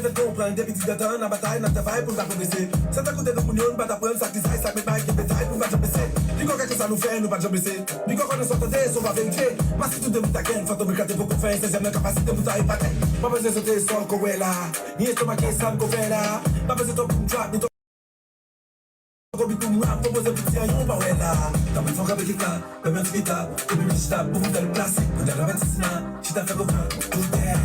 peut te comprendre, depuis tu t'attends, la bataille, dans ta vibe pour t'apprécier. C'est à côté de Mounion, pas t'apprendre, ça qui ça met bail, qui bétail pour pas te baisser. Dis quoi que ça nous fait, nous pas te baisser. Dis quoi qu'on est sorti de on va vérifier. Mais si tout de monde t'aquenne, faut te bricater beaucoup de fin, c'est la capacité pour t'arriver. Pas besoin de sauter sans qu'on est là. Ni estomac qui est qu'on fait là. Pas besoin de ton trap, ni ton. Proposer petit aïon, bah ouais là. T'as pas de fond avec l'état, même un petit état. Et puis, je tape, beaucoup de le classique. On a la médecine, je t'ai fait comprendre. Tout est